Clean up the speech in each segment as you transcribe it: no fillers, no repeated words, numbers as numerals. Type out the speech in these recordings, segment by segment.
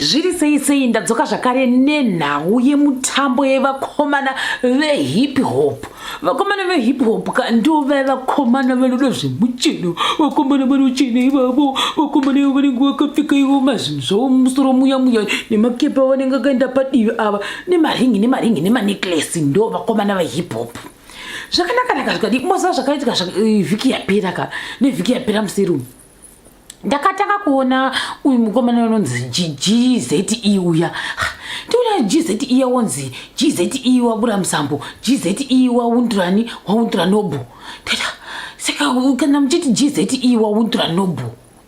Zviri sei ndadzoka zvakare nenhau yemutambo yevakomana vehip hop. Vakomana vehip hop ndo vakomana vanoda zvemucheno. Vakomana vanochena ivavo. Vakomana vanenge vakapfeka ivo mazvinhu zvavo mumusoro muya nemakepa vanenge vakaenda padivi ava nemaringi nemanecklace ndo vakomana vehip hop. Zvakanaka zvikadi moza zvakaitika vhiki yapera ka nevhiki yapera musirumu. Ndakataka kuona uyu mukomana unonzi GZE uya. Ndiona GZE wanzi GZE wabura musambo, GZE waundura Noble. Saka kana muchiti GZE waundura Noble,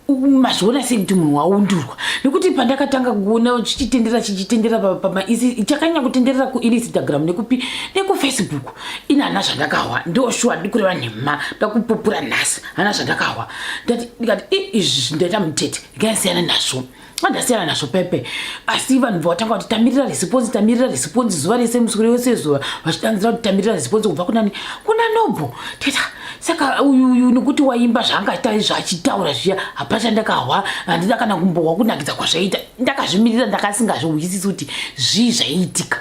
mazviona sei kuti munhu waundurwa? Nekuti pandakatanga kuona chichitendera pamaisi chakanya kutenderera kuInstagram nekufacebook ina hana zvandakawa ndoshua ndikureva nhema ndakupupura nhasi hana zvandakawa ndikati izvi ndaita mutete ndikasiyana nazvo ndasiyana nazvo pepe asi vanhu vatanga kuti tamirira response zuva rese musukuru wese zuva vachidanzira kuti tamirira response kubva kuna Noble. Saka uyu nekuti waimba zvaangaita zvachitaura zviya hapana ndakawa handina kana kumbowa kunakidza kwazvaita ndakazvimirira ndakasingazviwisisi kuti zvii zvaiitika.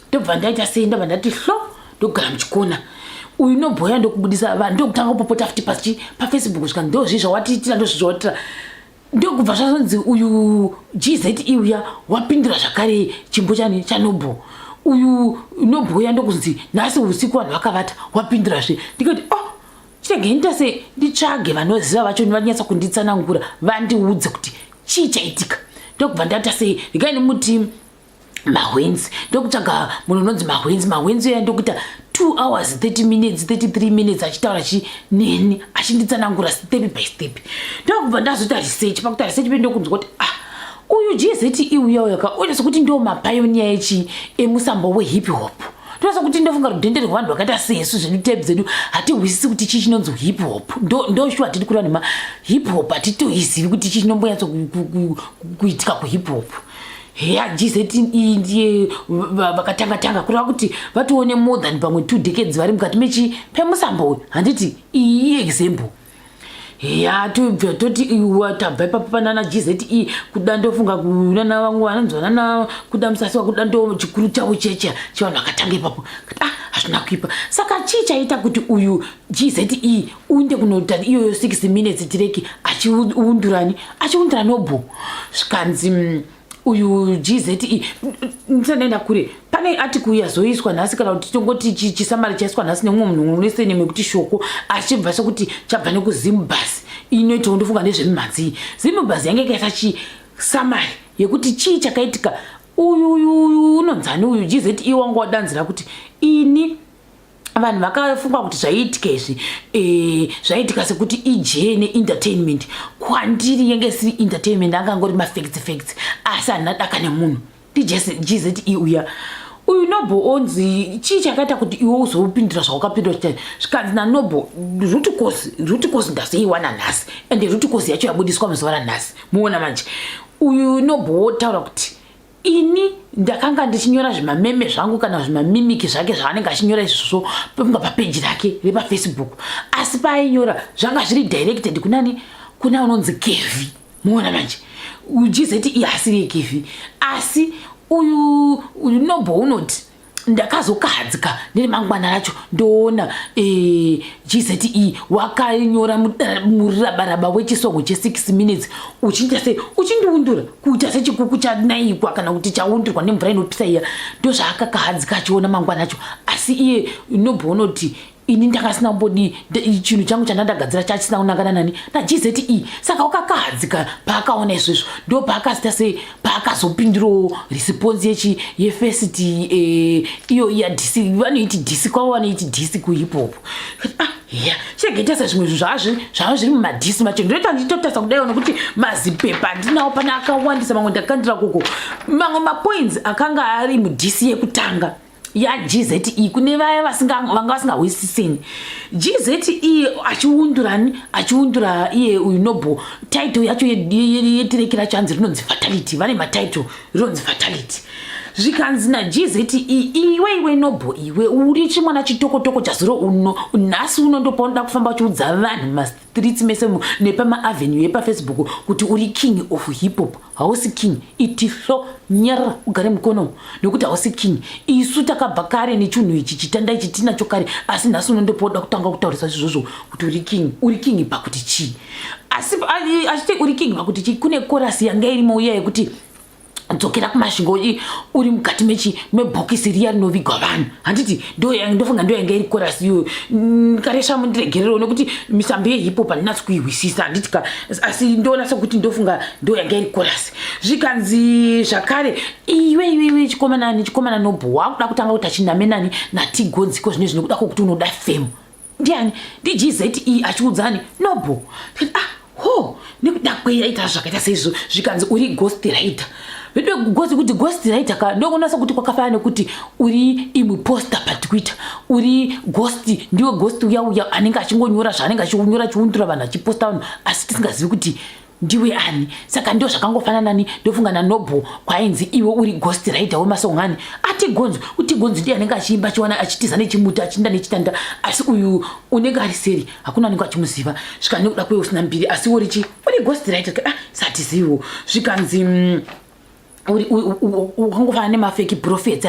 Ndobva ndaita sei ndobva ndati hlo ndogara muchikona uyu Noble ndokubudisa vanhu ndokutanga kupopota futi pafacebook kusvika ndozvi zvawatiitira ndozvizvawatira ndokubva zvazonzi uyu GZE uya wapindura zvakare chimbo chaNoble. Uyu Noble ndokunzi nhasi usiku vanhu vakavata wapindurazve ndikati chitenge se nditsvage vanoziva vacho vanyatsa kunditsanangura vandiudze kuti chii chaitika. Ndokubva ndata sei ndikaine muti mahwenzi ndokutsvaga munhu unonzi mahwenzi uya ndokuita 2 hours 30 minutes 33 minutes achitaura neni achinditsanangura step by step. Ndokubva ndazoita research pakuita research ndokunzwa kuti uyu GZE uya kaona sokuti ndo mapioneer emusambo wehip hop. Ndosa kuti ndofunga rudendere rwanhu rwakaita sesu zvedu zedu hatiwisisi kuti chii chinonzi hip hop. Ndoshua tiri kureva nema hip hop hatitoizivi kuti chii chinombonyatsa kuitika kuhip hop. Heya GZE ndiye vakatanga kureva kuti vatione more than pamwe 2 decades vari mukati pemusambo uyu. Handiti iyi example. Ya toti watabva ipapo panana GZE kuda ndofunga kunana vangu vanonzwanana kuda musasi wakuda ndo chikuru chavo chevanhu vakatanga ipapo hazvina kuipa. Saka chii chaita kuti uyu GZE uinde kunoita iyoyo 6 minutes tireki achiundura Noble. Zvikanzi uyu GZE ndisandaenda kure pane article yazoiswa nhasi kana kuti tongoti chisamari chaiswa nhasi nemumwe munhu unese nemekuti shoko achibva sokuti chabva nekuZimbabwe inoitawo ndofunga nezvemimhanzi. Zimbabwe yange yakaita chisamari yekuti chii chakaitika. Uyu unonzani uyu GZE wangu wadanzira kuti ini vanhu vakafunga kuti zvaiitika izvi zvaiitika sekuti ije neentertainment. Kwandiri yange isiri entertainment angangori mafacts asi handina daka nemunhu GZE uya. Uyu Noble onzi chii chakaita kuti iwe uzopindura zvawakapindura chitani. Zvikanzi naNoble root cause ndazoiwana nhasi ende root cause yacho yabudiswa muzuva ranhasi. Muona manje uyu Noble wotaura kuti ini ndakanga ndichinyora zvimameme zvangu kana zvimamimiki zvake zvaanenge achinyora izvozvo papeji rake repafacebook asi paainyora zvanga zviri directed kuna unonzi Kevi. Muona manje uyu GZE hasiri yeKevi asi uyu Noble unoti ndakazokahadzika neremangwana racho ndoona GZE wakanyora murabaraba wechisongo che6 minutes uchindiundura kuita sechikuku chanaikwa kana kuti chaundurwa nemvura inopisa iya ndozvaakakahadzika achiona mangwana acho. Asi iye Noble unoti ini ndakasina kumbodi chinhu changu chandagadzira chachisina kunangana nani naGZE. Saka wakakahadzika paakaona izvozvo ndo paakazita sei paakazopindurawo response yefirst iyo DC vanoiti DC kwavo vanoiti DC kuhip hop. Chirege sezvimwe zvinhu zvava zviri mumadhisi macho ndoita ndichitotarisa kudaio nekuti mazipepa ndinawo pana akawandisa mamwe ndakandira koko mamwe mapoints akanga ari mudhisi yekutanga yaGZE kune vaya vanga vasingawisisini. GZE achiundura iye uyu Noble title yacho yetireki racho hanzi rinonzi fatality. Vane matitle rinonzi fatality. zvikanzi naGZE iwe Noble iwe uri chimwana chitoko chazuro uno nhasi unondopa unoda kufamba uchiudza vanhu mastreets mese nepamaavenue yepafacebook kuti uri king of hip hop. Hausi king, itiflo nyara ugare mukono nekuti hausi king. Isu takabva kare nechinhu ichi chitanda ichi tinacho kare, asi nhasi unondopa unoda kutanga kutaurisa izvozvo kuti uri king pakuti chii. Asi achiti uri king pakuti chii, kune chorus yanga irimo iya yekuti dzokera kumasvingo uri mukati mebhokisi riya rinovigwa vanhu. Handiti ndofunga ndo yanga iri chorus iyo. Karesha mundiregerero nekuti misambo yehip hop handinatsi kuihwisisa handiti asi ndonasa kuti ndofunga ndo yanga iri chorus. Zvikanzi zvakare iwe chikomana Noble wakuda kutanga kuti achinamenani naTgonzi ko zvino zvinokuda kuti unoda fame. Ndiani? ndiGZE achiudzani Noble nekuda kweyaita zvakaita seizvo. Zvikanzi uri ghost writer. Kuti ghost writer ndokunasa kuti kwakafanana nekuti uri imuposter paTwitter. Uri ghost, ndiwe ghost uya anenge achingonyora zvaanenge achinyora chiundura vanhu achiposta vanhu asi tisingazivi kuti ndiwe ani. Saka ndio zvakangofanana nani ndofunga naNoble kwainzi iwe uri ghost writer wemasongani. TGonzi ndiye anenge achiimba chiwana achitiza nechimuti achinda nechitanda, asi uyu unenge ari seri hakuna anenge achimuziva. Zvika nekuda kwe usina mbiri asi uri ghost writer satizivo. Zvikanzi ukangofana nemafake prophets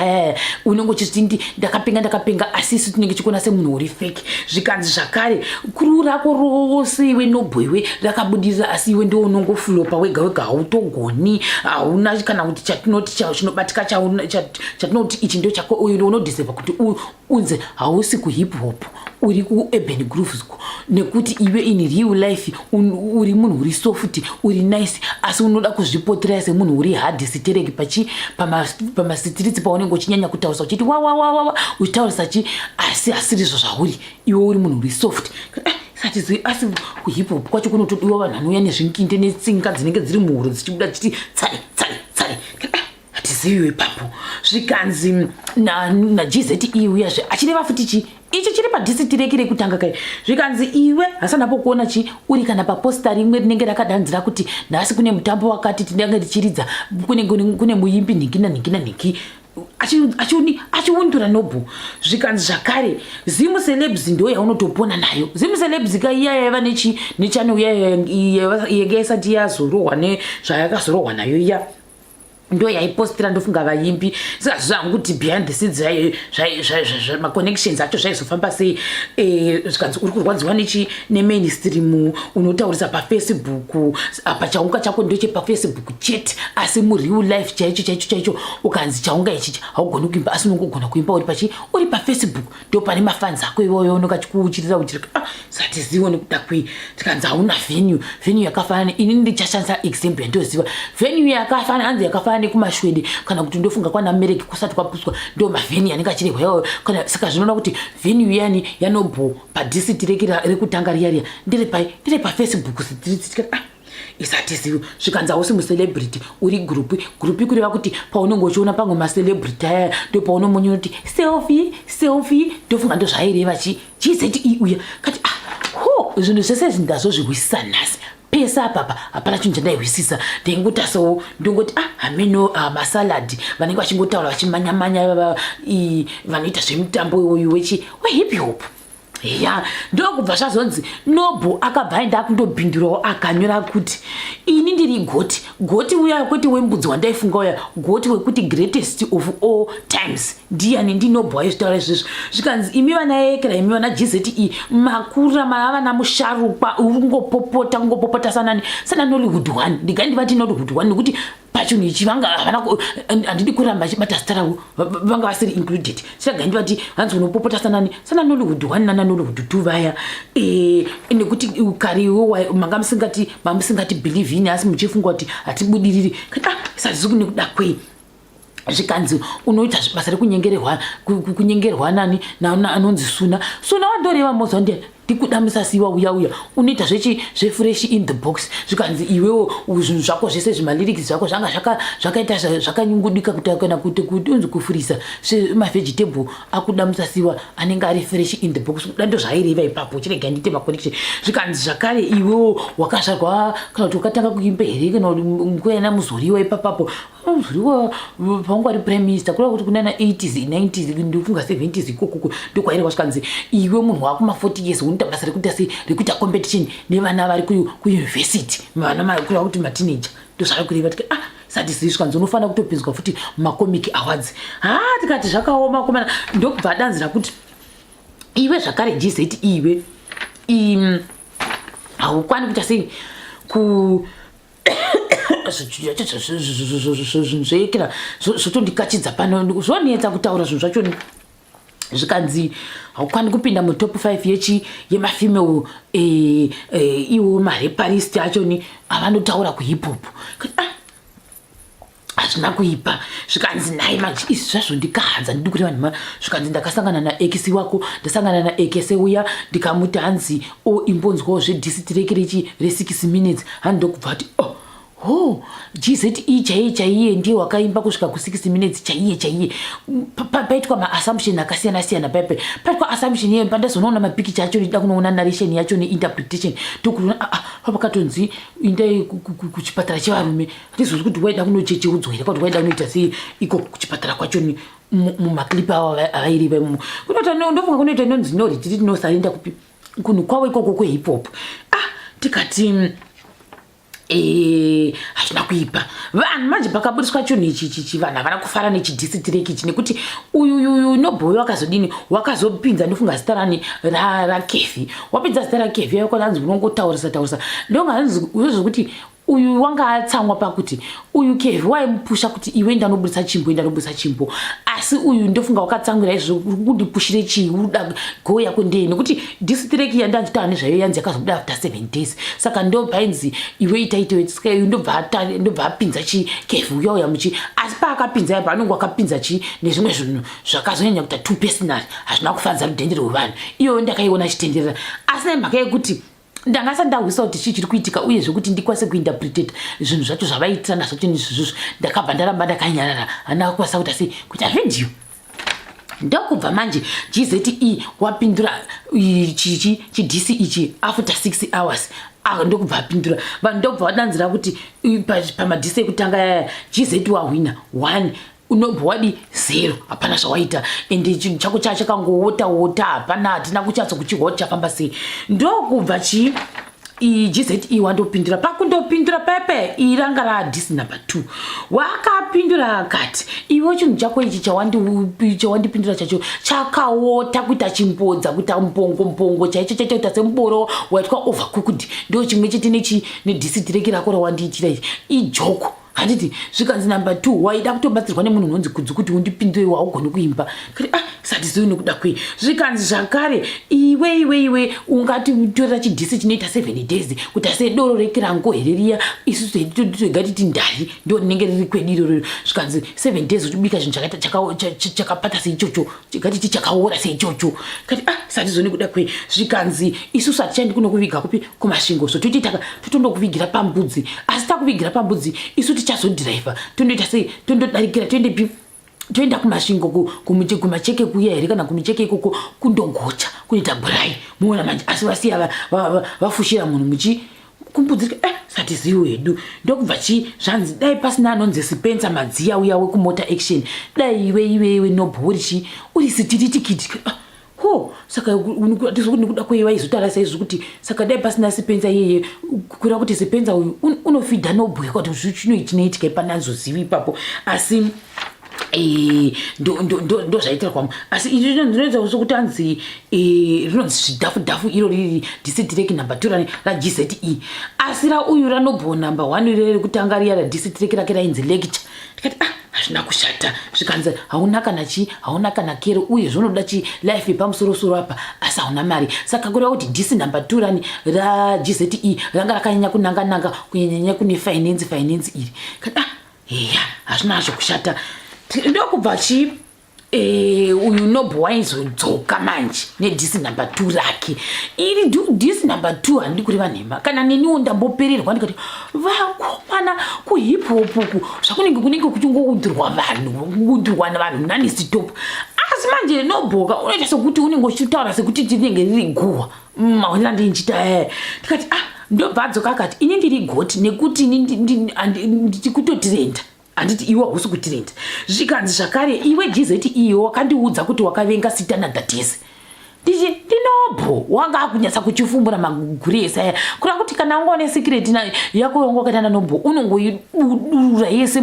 unenge uchiti ndakapenga asi isu tinenge chikona semunhu uri fake. Zvikanzi zvakare kuru rako rose iwe Noble iwe rakabudirira asi iwe ndio unongoflopa wega hautogoni, hauna kana kuti chatinoti chinobatika chatinoti ichi ndio chako uyu unodiseva kuti unze hausi kuhip hop uri kuurban grooves nekuti iwe in real life uri munhu uri soft uri nice asi unoda kuzvipotraya semunhu uri hard sitereki pamastreets paunenge uchinyanya kutaurisa uchiti wa uchitaurisa asi asirizvo zvauri iwe uri munhu uri soft. Asi kuhip hop kwacho kunotodiwa vanhu vanouya nezvinkinde netsinga dzinenge dziri muhuro dzichibuda chiti tsare hatizivi ipapo. Zvikanzi naGZE uyazve achireva futi ichi chiri padhisitireki rekutanga kai. Zvikanzi iwe hasanapo kuona uri kana paposta rimwe rinenge rakadanzira kuti nhasi kune mutambo wakati tinenge tichiridza kune muimbi nhingi achiundura Noble. Zvikanzi zvakare Zimu celebs ndo yaunotopona nayo. Zimu celebs iya yaiva nechano yanga isati yazorohwa nezvayakazorohwa nayo iya ndo yaipostira ndofunga vaimbi. Saka zvangu kuti behind the scenes maconnections acho zvaizofamba sei. Zvikanzi uri kurwadziwa nemainstream unotaurisa pafacebook apa chaunga chako ndoche pafacebook chat asi mureal life chaicho ukanzi chaunga ichi haugoni kuimba asi unongogona kuimba uri pafacebook ndo pane mafans ako iwoyo unonga chikuuchirira satizivo nekuda kwei. Tikanzi hauna venue yakafanana. Ini ndichashandisa example yandoziva venue yakafanana hanzi yakafanana nekumashwede kana kuti ndofunga kwana Mereki kusati kwapuswa ndo mavhenue anenge achirehwa kana. Saka zvinoona kuti venue yani yaNoble padhisitireki rekutanga riya ndiri pafacebook streets isatizivo. Zvikanzi hausi mucelebrity uri group kureva kuti paunenge uchiona pamwe macelebrity aya ndo paunomonyora kuti selfie ndofunga ndo zvaireva GZE uya kati zvinhu zvese ndazozvihwisisa nhasi pesa apapa hapana chinhu chandaihwisisa ndengotasawo ndongoti hameno masalad vanenge vachingotaura vachimanyamanya vanoita zvemutambo wehip hop. Ndokubva zvazonzi Noble akabva aenda kundobhindurawo akanyora kuti ini ndiri goti uya kwete wembudzi wandaifunga uya goti wekuti greatest of all times ndiani ndiNoble aizvitaura izvozvo. Zvikanzi imi vana ekera imi vana GZE makura vana musharukwa ungopopota sana Nollywood 1 ndingandivati Nollywood 1 nekuti pachinhu ichi handidi kuramba achibata zita ravo vanga vasiri included. Chiragandivati hanzi unopopota sana Nollywood 1 nana Nollywood 2 vaya nekuti kariwo manga musingati believe ini asi muchifunga kuti hatibudiriri sazizi nekuda kwei. Zvikanzi unoita basa rekunyengerwa nani anonzi Suna wandoreva mozwa ndiani tikuda musasiwa uya unoita zvefresh in the box zvikanzi iwewo zvinhu zvako zvese zvimalyrics zvako zvanga zvakaita zvakanyungudika kana kuti unzi kufurisa semavegetable akuda musasiwa anenge ari fresh in the box kuda ndo zvaireva ipapo chirega ndite maconnection zvikanzi zvakare iwewo wakazvarwa kana kuti wakatanga kuimba here kana kuena muzoriwa ipapapo muzoriwa pangu ari prime minister kureva kuti kunana 80s 90s ndofunga 70s ikoko ndokwaireva zvikanzi iwe munhu wakuma40 years unoita basa rekuita competition nevana vari kuuniversity vana kureva kuti mateenager ndozvari kureva tika sati zvikanzi unofanira kutopinzwa futi macomic awards tikati zvakaoma komana ndokubva danzira kuti iwe zvakare GZE iwe haukwani kuita sei zvekera zvotondikachidza pano zvonetsa kutaura zvinhu zvacho zvikanzi haukwani kupinda mutop 5 yemafemale iwo mareparist achoni avanotaura kuhip hop hazvina kuipa zvikanzi nai manje izvi zvazvo ndikahadza ndidi kuti vanhu zvikanzi ndakasangana naekisi wako ndasangana naekese uya ndikamuti hanzi imbonzwawo zvedisitireki re6 minutes handokubva ati GZE chaiye ndiye wakaimba kusvika ku6 minutes chaiye paitwa maassumption akasiyana paipe paitwa assumption iye pandazonoona mapikicha acho ndida kunoona narration yacho neinterpretation tokuona papakatonzi indai kuchipatara chevarume ndizvo kuti waida kunochecheudzwa here kuti waida kunoita sei iko kuchipatara kwacho mumaklipi avo avairiva imomo ndofunga kunoita inonzi noritiri tinosarinda kupi kunhu kwavo ikoko kwehip hop tikati hazvina kuipa vanhu manje pakaburiswa chinhu ichi vanhu havana kufara nechidisitireki ichi nekuti uyu Noble wakazodini wakazopinza ndofunga zita rani rakefi wapinza zita rakefi yakonanzi unongotaurisa ndonganzi kuti uyu wanga atsamwa pakuti uyu kevi waimupusha kuti iwe ndanoburisa chimbo asi uyu ndofunga wakatsamwira izvo kundipushire chii uda go yako ndei nekuti disitireki yandanjitawa nezvayo yanzi yakazobuda after 7 days saka ndobvainzi iwe itaitewetisika uyu ndobva apinza chi kevi uya muchi asi paakapinza yapa anonge wakapinza chi nezvimwe zvinhu zvakazonyanya kuita too personal hazvina kufanza rudhendere rwevanhu iyoyo ndakaiona chitenderera asi nemhaka yekuti ndangasa ndahwisa kuti chii chiri kuitika uye zvekuti ndikwanise kuinterpretata zvinhu zvacho zvavaitirana zvacho nezvizvozvo ndakabva ndaramba ndakanyarara hana kukwanisa kuita sei kuita vhidhiyo ndokubva manje GZE wapindura chidisi ichi after 6 hours ndokubva apindura vanhu ndokubva vadanzira kuti pamadhisi ekutanga yaya GZE wahwina 1 Noble wadi 0 hapana zvawaita ende chinhu chako chakangoota hapana hatina kuchatso kuchigwa kuti chafamba sei ndokubva GZE wandopindura pakundopindura pepe iranga radhisi number 2 wakapindura akati iwe chinhu chako ichi chawandipindura chacho chakaota kuita chimbodza kuita mpongo chaicho chaita semuboro waitwa overcooked ndo chimwe chete nedisitireki rako rawandiitira ichi ijoko handiti zvikanzi number 2 waida kutobatsirwa nemunhu unonzi kudzi kuti undipindure waugone kuimba kati sati zii nokuda kwei zvikanzi zvakare iwe ungati torera chidhisi chinoita 7 days kuti ase doro rekirango here riya isusu gatiti ndari ndo rinenge riri kwedu iroro zvikanzi 7 days utibika chinhu chakapata seichocho gatiti chakaora seichocho kati sati zii nokuda kwei zvikanzi isusu hatichandi kuno kuviga kupi kumasvingo so totondokuvigira pambudzi asi takuvigira pambudzi isu tichazodhiraivha tondoita sei tondodarikira toenda kumasvingo kumacheke kuya here kana kumicheke ikoko kundongocha kunoita burai muona manje asi vasiya vafushira munhu muchi kumbudzika sati ziyo hedu ndokubva zvanzi dai pasina anonzi Spencer madziya uya wekumota action dai iwe Noble uri sitiritikiti saka ndikuda kweiva izotara saizvo kuti saka dai pasina Spencer yeye kureva kuti Spencer uyu unofidha Noble kuti chinoitika ipananzozivi ipapo asi ndo zvaitira kwamo asi izvi ndinoedza kuti anzi rinonzi zvidhafu iro riri disitireki number 2 raGZE asi rauyu raNoble number 1 riri kutanga riya radisitireki rake rainzi lecture ndikati hazvina kushata zvikanzi hauna kana kero uye zvonoda life yepamusorosoro apa asi hauna mari saka kureva kuti disi number 2 raGZE ranga rakanyanya kunanga kunyanya kune finance iri kati hazvina hazvo kushata ndokubva uyu Noble waizodzoka manje nedhisi number 2 rake. Iri dhisi number 2 handidi kureva nhema. Kana neniwo ndambopererwa ndikati vakomana kuhip hop uku zvakunenge kuchingoudhirwa vanhu, kuudhirwa navanhu nani stop. Asi manje Noble unoita sekuti unenge uchitaura sekuti tinenge riri guhwa. Maonera ndinchita ndikati ndobva adzoka akati ini ndiri goti nekuti ndiri kutotirenda. Handiti iwe hausi kutirenda. Zvikanzi zvakare iwe GZE iyo wakandiudza kuti wakavenga sitana dadhesi. Nditi Noble wanga akunyatsa kuchifumbura maguru ese aya. Kureva kuti kana wanga une secret yako yanga wakaita naNoble unongoidurura yese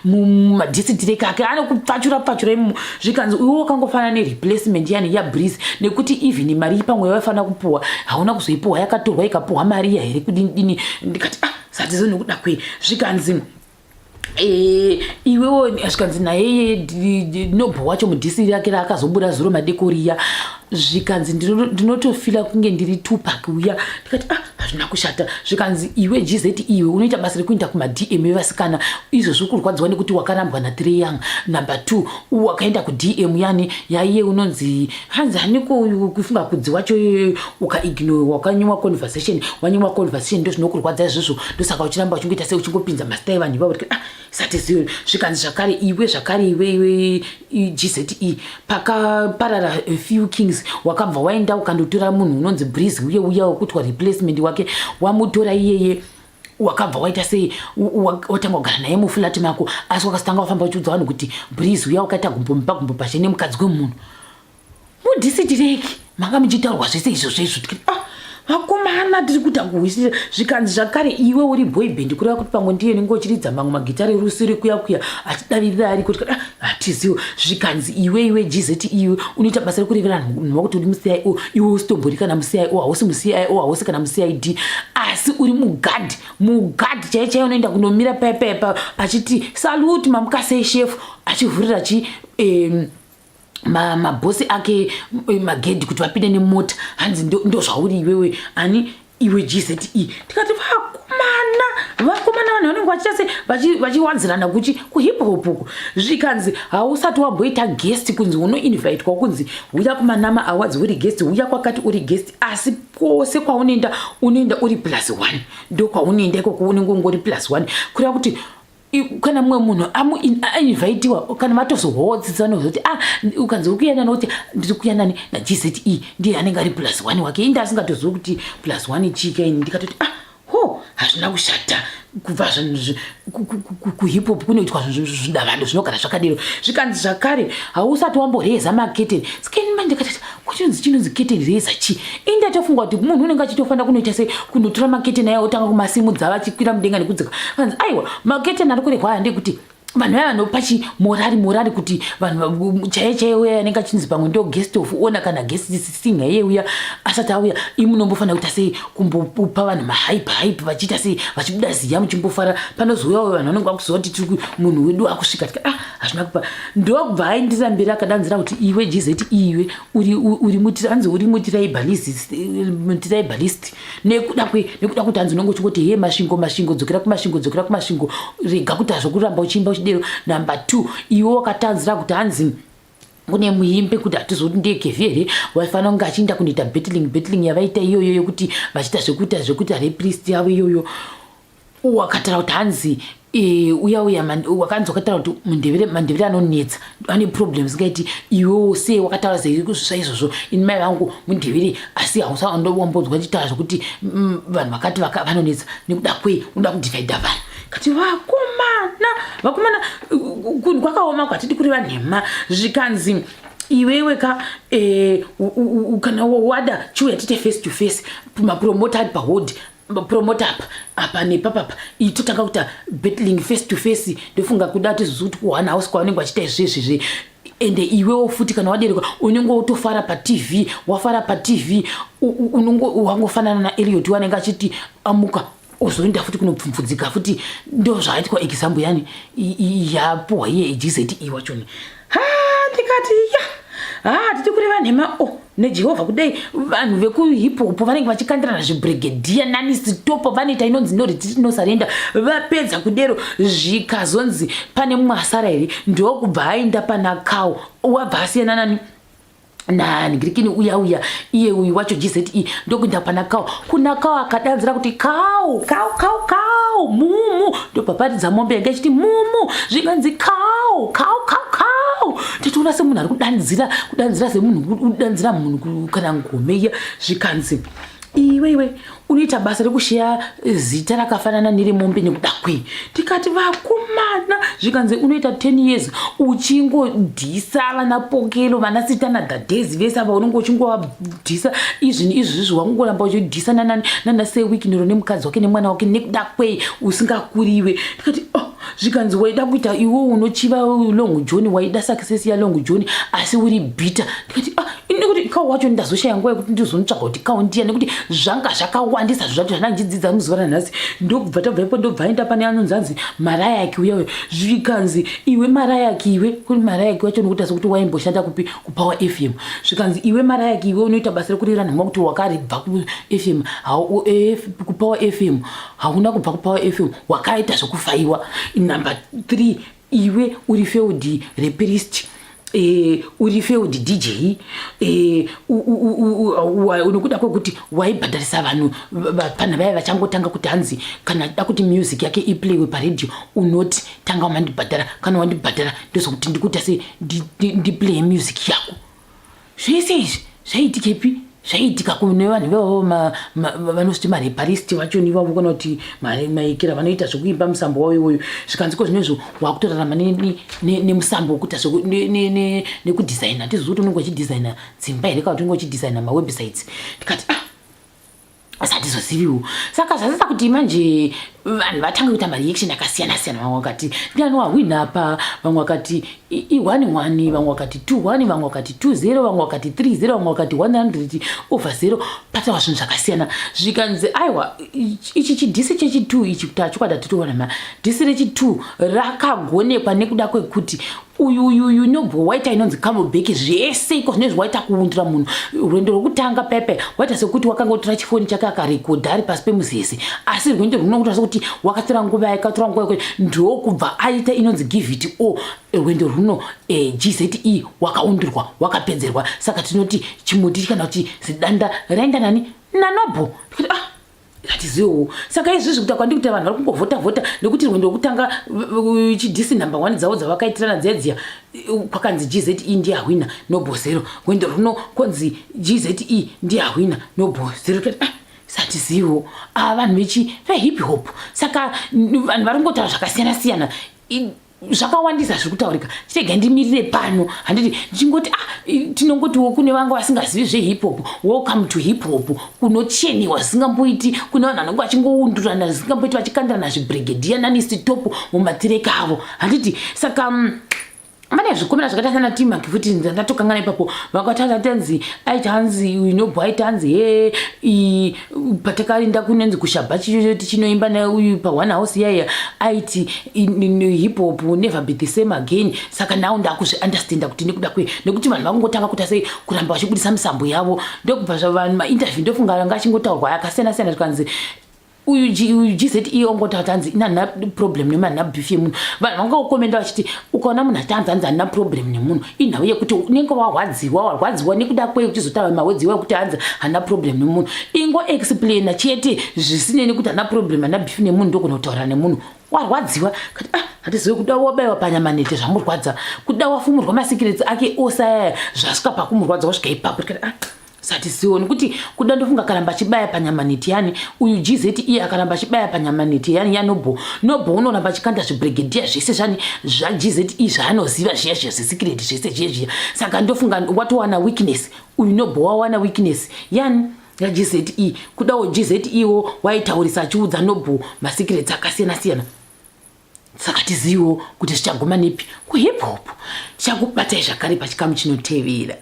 mumadhisi direki ake anokupfachura imo. Zvikanzi iwe wakangofanana nereplacement yani yaBreeze nekuti even mari pamwe waifana kupuwa hauna kuzoipuwa yakatorwa ikapuwa Maria here kudini. Ndikati satizo nokuda kwei. Zvikanzi iwewo zvikanzi naye Noble wacho mudhisi rake raakazobuda zuro madekoriya. Zvikanzi ndinotofila kunge ndiri Tupac uya. Ndikati hazvina kushata. Zvikanzi iwe GZE iwe unoita basa rekuenda kumaDM evasikana. Izvozvo kurwadziwa nekuti wakarambwa naTrey Young. Number 2 wakaenda kuDM yani yaiye unonzi hanzi haniko kufunga kudzi wacho ukaignore wakanyuma conversation ndio zvinokurwadza izvozvo. Ndosaka uchiramba uchingoita sei uchingopinza mastai vanhu ivavo. Satiziyo. Zvikanzi zvakare iwe GZE pakaparara a few kings wakabva waenda ukandotora munhu unonzi Breeze uya wekutwa replacement wake wamutora iyeye wakabva waita sei watanga kugara naye mufulati mako asi wakasitanga wafamba uchiudza vanhu kuti Breeze uya wakaita gumbo pashe nemukadzi wemunhu mudhisi direki manga muchitaurwa zvese izvozvo. Vakomana tiri kuita kuwisira. Zvikanzi zvakare iwe uri boy band kureva kuti pamwe ndiye ninge uchiridza mamwe magitari rusiri kuya achidavirira ari kuti hatiziwo. Zvikanzi iwe GZE iwe unoita basa rekurevera vanhu kuti uri muCIO iwe usitombo kana muCIO hausi muCIO hausi kana muCID asi uri mugadi chaiye unoenda kunomira paipa achiti salute mamukasei chef achivhurira mabhosi ake magedhi kuti vapinde nemota hanzi ndo zvauri iwewe ani iwe GZE. Tikati vakomana vanhu vanenge vachiita sei vachiwanzirana kuhip hop uku. Zvikanzi hausati wamboita guest kunzi unoinvitwa kunzi uya kumanama awards uri guest uya kwakati uri guest asi kwose kwaunoenda uri +1 ndo kwaunoenda ikoko unenge ungori +1 kureva kuti kana mumwe munhu ainvitiwa kana matozohodzisana kuti ukanzi ukuenda nokuti ndiri kuenda naGZE ndiye anenge ari +1 wake indi asingatozivi kuti +1 chika ini. Ndikatoti hazvina kushata kubva kuhip hop kunoitwa zvidavado zvinogara zvakadero. Zvikanzi zvakare hausati wamboreza maketeni sikeni manje ndikati chinonzi keteni reza chi indatofunga kuti munhu unenge achitofanira kunoita sei kundotora maketeni aya otanga kumasimudza vachikwira mudenga nekudzika. Kanzi aiwa maketeni ari kurehwa aya ndekuti vanhu vaya vanopachi morari kuti vanhu chaiye uya anenge achinzi pamwe ndo guest of honor kana guest singer iye uya asati auya imunombofanira kuita sei kumbopa vanhu mahype vachiita sei vachibuda ziya muchimbofara panozouya vanhu vanenge vakuziva kuti munhu wedu akusvika tika hazvina kupa ndokubva aindira mberi akadanzira kuti iwe GZE iwe uri mutiraibalist nekuda kuti hanzi unenge uchingoti masvingo dzokera kumasvingo rega kuti hazvokuramba uchimba uchidero. Number 2 iwe wakatanzira kuti hanzi kune muimbe kuti hatizoti ndiye kevhere waifanira kunge achienda kunoita battling yavaita iyoyo yokuti vachiita zvekuita repriest yavo iyoyo wakataura kuti hanzi uya wakanzi wakataura kuti mandevere anonetsa ane problems ngaiti iwewo sei wakataura zvaizvozvo ini mai vangu mundevere asi hausawambodzwa chitaura zvokuti vanhu vakati vanonetsa nekuda kwei unoda kudivhaidha vanhu. Kati vakomana kwakaoma kwatidi kuri vanhema. Zvikanzi iwewe kana wada chiuya tite face to face mapromota ari pahold promota apa nepapapa itotanga kuita battling face to face ndofunga kuda tizokuti kuhana house kwavanenge vachiita izvezvizve ende iwewo futi kana wadereka unenge utofara paTV wafara paTV unenge wangofanana naEliot wanenge achiti amuka ozoenda futi kunopfumvudzika futi ndo zvaitwa example yani yapuwa iye GZE wachoni. Ndikati tiri kureva nhema nejehovha kudai vanhu vekuhip hop vanenge vachikandirana zvibrigadia nani stop vanoita inonzi noretisarenda vapedza kudero zvikazonzi pane mumwe asara here ndokubva aenda pana Cow wabva asiyana nani Lyrical uya iye uyu wacho GZE ndokuenda pana Cow kuna Cow akadanzira kuti Cow mumu ndopapatidza mombe yanga ichiti mumu zvikanzi Cow titoona semunhu ari kudanzira semunhu kudanzira munhu kana ngomeya zvikanzi iwe unoita basa rekusheya zita rakafanana neremombe nekuda kwei tikati vakomana zvikanzi unoita 10 years uchingodhisa vana Pokelo vana Sitana Dadezi vese ava unenge uchingovadhisa izvizvi wangoramba uchidhisa nana Sewikinero nemukadzi wake nemwana wake nekuda kwei usingakuriwe tikati zvikanzi waida kuita iwe unochiva Long John waida success ya Long John asi uri bitter tikati nekuti Cow wacho ndazoshaya nguva yekuti ndizonotsvaga kuti Cow ndiya nekuti zvanga zvakawandisa zvacho zvandandidzidza muzuva ranhasi ndokubva tabva ipo ndobva aenda pane anonzanzi Marayaki uyawe zvikanzi iwe Marayaki iwe kuri Marayaki wacho nokuti sokuti waimboshanda kupi kuPower FM zvikanzi iwe Marayaki iwe unoita basa rekurira nhama kuti wakaribva kuFM kuPower FM hauna kubva kuPower FM wakaita zvokufaiwa number 3 iwe uri failed rapist uri failed DJ unokuda kwekuti waibhadharisa vanhu pana vaya vachangotanga kuti hanzi kana da kuti music yake iplaywe paradio unoti tanga wandibhadhara kana wandibhadhara ndozokuti ndikuita se ndiplay music yako zvese izvi zvaitikepi zvaitika kune vanhu vavo vanositi mareparist vacho nivavo kana kuti maikira vanoita zvokuimba musambo wavo iwoyo zvikanziko zvinezvo wakutorarama nemusambo wekuita nekudhisaina tizivi kuti unenge uchidhisaina dzimba here kana kuti unenge uchidhisaina mawebsites tikati asatizoziviwo saka zvasisa kuti manje vanhu vatanga kuita mareaction akasiyana-siyana vamwe vakati ndiani wahwina apa vamwe vakati i1-1 vamwe vakati 2-1 vamwe vakati 2-0 vamwe vakati 3-0 vamwe vakati 100/0 patava zvinhu zvakasiyana zvikanzi aiwa ichi chidhisi chechi2 ichi kuti achikwada titoona dhisi rechi2 rakagonekwa nekuda kwekuti uyu Noble waita inonzi Camelback zvese iko zvine zvawaita kuundira munhu rwendo rwokutanga pepe waita sekuti wakanga utora chifoni chake akarekodha ari pasi pemuzeze asi rwendo runokuita sekuti wakatora nguva yake ndokubva aita inonzi give it all rwendo runo GZE wakaundirwa wakapedzerwa saka tinoti chimuti kana kuti zidanda raenda nani naNoble hatiziwo saka izvizvi kuti kwandikuti vanhu vari kungovhota nekuti rwendo rwokutanga chidhisi number 1 dzavo dzavakaitirana dzedziya kwakanzi GZE ndiye ahwina Noble 0 rwendo runo konzi GZE ndiye ahwina Noble 0 satiziwo vanhu vehip hop saka vanhu vari kungotaura zvakasiyana-siyana zvakawandisa zviri kutaurika chitega ndimirire pano handiti ndichingoti tinongotiwo kune vanga vasingazivi zvehip hop welcome to hip hop kunocheniwa zvisingamboiti kune vanhu vanenge vachingoundurana zvisingamboiti vachikandirana zvibrigadia nani stop mumatireka avo handiti saka mane zvikomera zvakatasana timaki futi ndatokangana ipapo vakataura tanzi aita hanzi Noble aita hanzi patakarinda kunenzi kushabha tichinoimba nauyu pa1 house yaya aiti hip hop never be the same again saka nawo ndakuzviunderstanda kuti nekuda kwe nekuti vanhu vakungotanga kuita sei kuramba vachibudisa misambo yavo ndokubva zvavanhu mainterview ndofunga ngachingotaurirwa yakasiyana-siyana zvikanzi uyu GZE ongotaura hanzi ina problem nemana beef yemunhu vanhu vangokomenda vachiti ukaona munhu atanzi hanzi ana problem nemunhu inhau yekuti unenge warwadziwa nekuda kwei uchizotaura mawedzi wekuti hanzi hana problem nemunhu ingo explaina chete zvisinei kuti hana problem ana beef nemunhu ndogona kutaura nemunhu warwadziwa kati hatizivi kuda wabayiwa panyamanete zvamurwadza kuda wafumurwa masikireti ake osaya zvasvika pakumurwadza wasvika ipapo tikati satizioni kuti kuda ndofunga akaramba achibaya panyamaneti yani uyu GZE akaramba achibaya panyamaneti yani yaNoble unoramba achikanda zvibrigadia zvese zvani zvaGZE zvaanoziva zviya zvesikireti zvese zviya saka ndofunga watowana weakness uyu Noble wawana weakness yani yaGZE kudawo GZE wo waitaurisa achiudza Noble masikireti akasiyana-siyana saka tizivo kuti zvichaguma nepi kuhip hop tichakubatai zvakare pachikamu chinotevera.